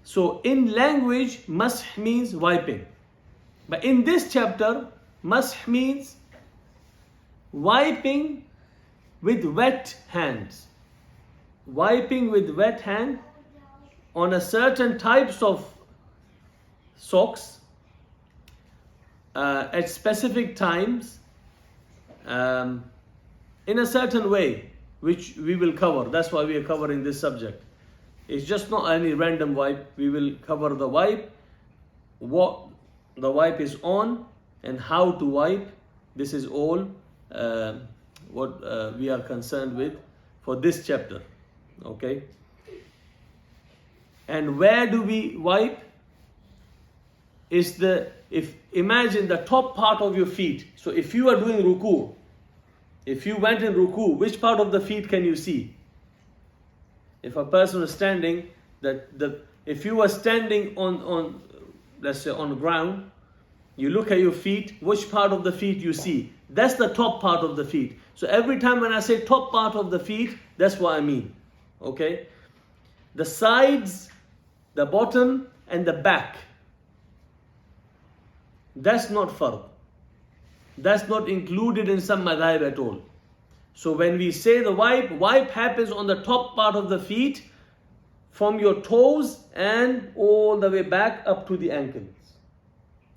So in language, mash means wiping. But in this chapter, mash means wiping with wet hands. Wiping with wet hand on a certain types of socks at specific times in a certain way, which we will cover. That's why we are covering this subject. It's just not any random wipe. We will cover the wipe, what the wipe is on, and how to wipe. This is all what we are concerned with for this chapter. Okay. And where do we wipe? Imagine the top part of your feet. So if you are doing ruku, if you went in ruku, which part of the feet can you see? If a person is standing, if you are standing on let's say on the ground, you look at your feet, which part of the feet you see? That's the top part of the feet. So every time when I say top part of the feet, that's what I mean. Okay? The sides, the bottom, and the back. That's not fard. That's not included in some madhab at all. So when we say the wipe happens on the top part of the feet, from your toes and all the way back up to the ankles.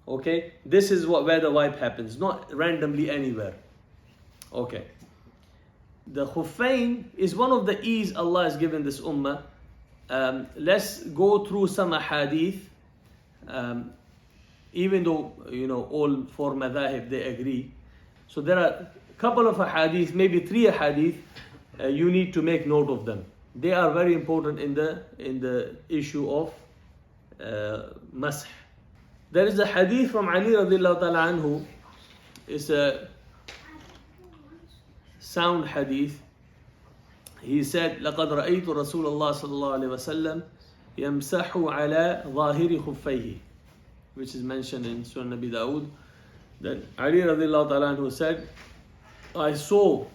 Okay, this is where the wipe happens, not randomly anywhere. Okay. The khuffain is one of the ease Allah has given this ummah. Let's go through some ahadith. Even though, all four madhahib, they agree. So there are a couple of ahadith, maybe 3 ahadith, you need to make note of them. They are very important in the issue of masah. There is a hadith from Ali radiallahu ta'ala anhu. It's a sound hadith. He said, لَقَدْ رَأَيْتُ رَسُولَ اللَّهِ صَلَّى اللَّهُ عَلَيْهِ وَسَلَّمْ يَمْسَحُ عَلَى ظَاهِرِ خُفَّيْهِ, which is mentioned in Surah Nabi Dawood. That Ali radiallahu ta'ala anhu said, I saw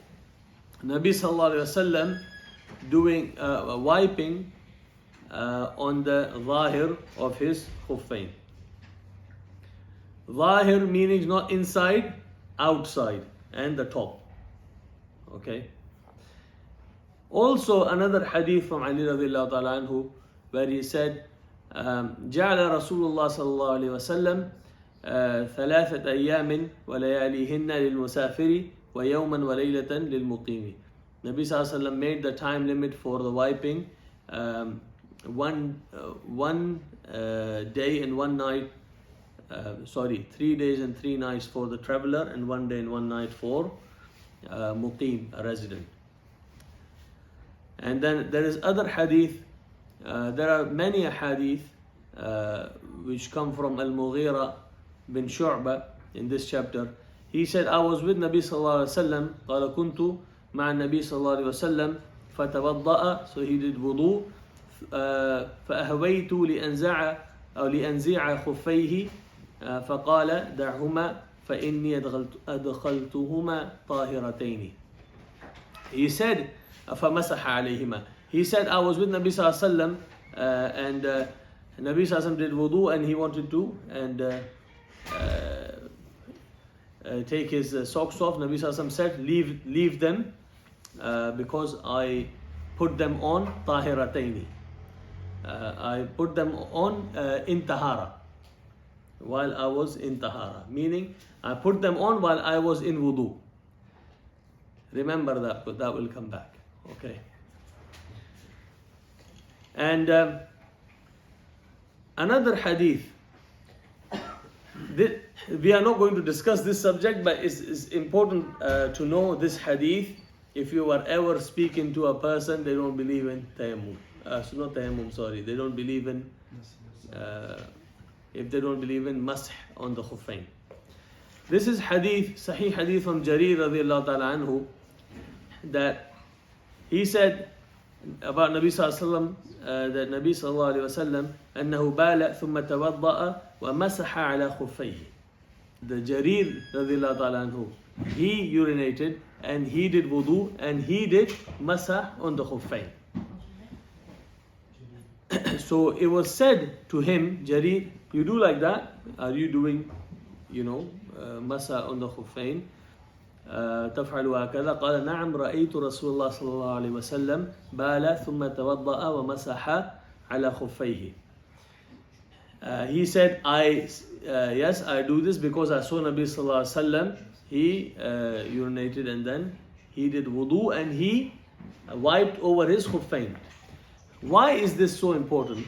Nabi sallallahu alayhi wasallam doing wiping on the zahir of his khuffain. Zahir meaning not inside, outside, and the top. Okay. Also another hadith from Ali radiallahu ta'ala anhu, where he said, جعل رسول الله صلى الله عليه وسلم 3 أيام ولياليهن للمسافر ويوما وليلة للمقيم. Nabi sallallahu alaihi wasallam made the time limit for the wiping one day and one night, 3 days and 3 nights for the traveler, and 1 day and 1 night for muqim, a resident. And then there is other hadith. There are many hadith which come from Al-Mughira bin Shu'ba in this chapter. He said, I was with Nabi sallallahu alaihi wasallam. قال كنت مع النبي صلى الله عليه وسلم فتوضأ, so he did wudu. فأهويت لأنزع خفيه فقال دعهما فإني أدخلتهما طاهرتين. He said فمسح عليهما. He said, I was with Nabi sallallahu alaihi wasallam and Nabi sallallahu alaihi wasallam did wudu, and he wanted to take his socks off. Nabi sallallahu alaihi wasallam said, leave them because I put them on tahirataini. I put them on in tahara, while I was in tahara, meaning I put them on while I was in wudu. Remember that, but that will come back. Okay. And another hadith. We are not going to discuss this subject, but it's important to know this hadith. If you are ever speaking to a person, they don't believe in tayammum. They don't believe in, if they don't believe in masah on the khuffain. This is hadith, sahih hadith from Jarir radiallahu ta'ala anhu, that he said about Nabi sallallahu alaihi wasallam, that Nabi sallallahu alaihi wasallam أنه بال ثم توضأ ومسح على خفيه. The Jarir radiallahu ta'ala anhu, he urinated and he did wudu and he did masah on the khuffain. so it was said to him, Jarir, you do like that? Are you doing, masa on the khuffain? تفعل هكذا قال نعم رأيت رسول الله صلى الله عليه وسلم بال ثم توضأ ومسح على خفيه. He said, yes, I do this because I saw Nabi sallallahu alaihi wasallam. He urinated and then he did wudu and he wiped over his khuffain. Why is this so important?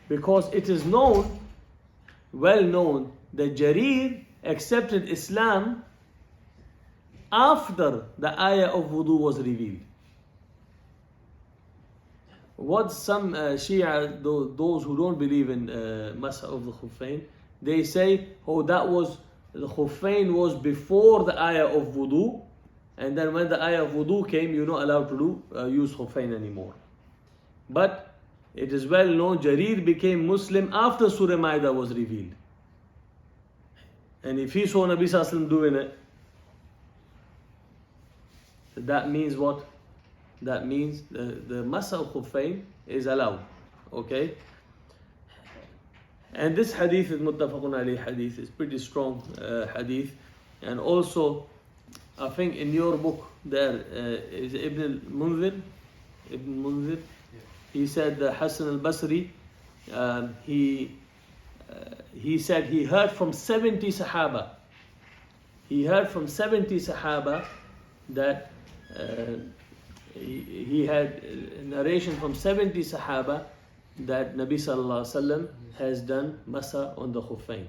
Because it is well known that Jarir accepted Islam after the ayah of wudu was revealed. What some Shia, those who don't believe in Masa of the Khuffain, they say, the Khuffain was before the ayah of wudu, and then when the ayah of wudu came, you're not allowed to use Khuffain anymore. But it is well known, Jarir became Muslim after Surah Ma'idah was revealed. And if he saw Nabi Sallallahu Alaihi Wasallam doing it, that means what? That means the Masa of Khuffain is allowed. Okay? And this hadith is muttafaqun alayhi hadith, is pretty strong hadith. And also, I think in your book there is Ibn Munzir. He said Hassan al-Basri, he said he heard from 70 Sahaba. He heard from 70 Sahaba that he had narration from 70 Sahaba that Nabi Sallallahu Alaihi Wasallam has done Masa on the Khuffain.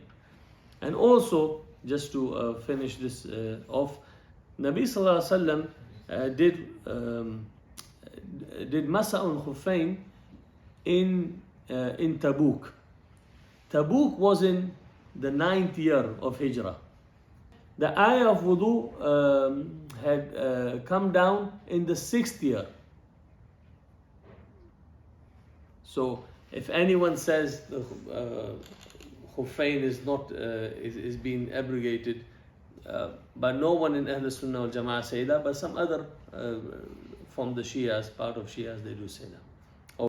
And also, just to finish this off, Nabi Sallallahu Alaihi Wasallam did Masa on Khuffain in Tabuk. Tabuk was in the 9th year of Hijrah. The ayah of wudu had come down in the 6th year. So if anyone says the Khuffain is being abrogated, but no one in Ahl Sunnah wal Jama'ah say that, but some other from the Shias, part of Shias, they do say that.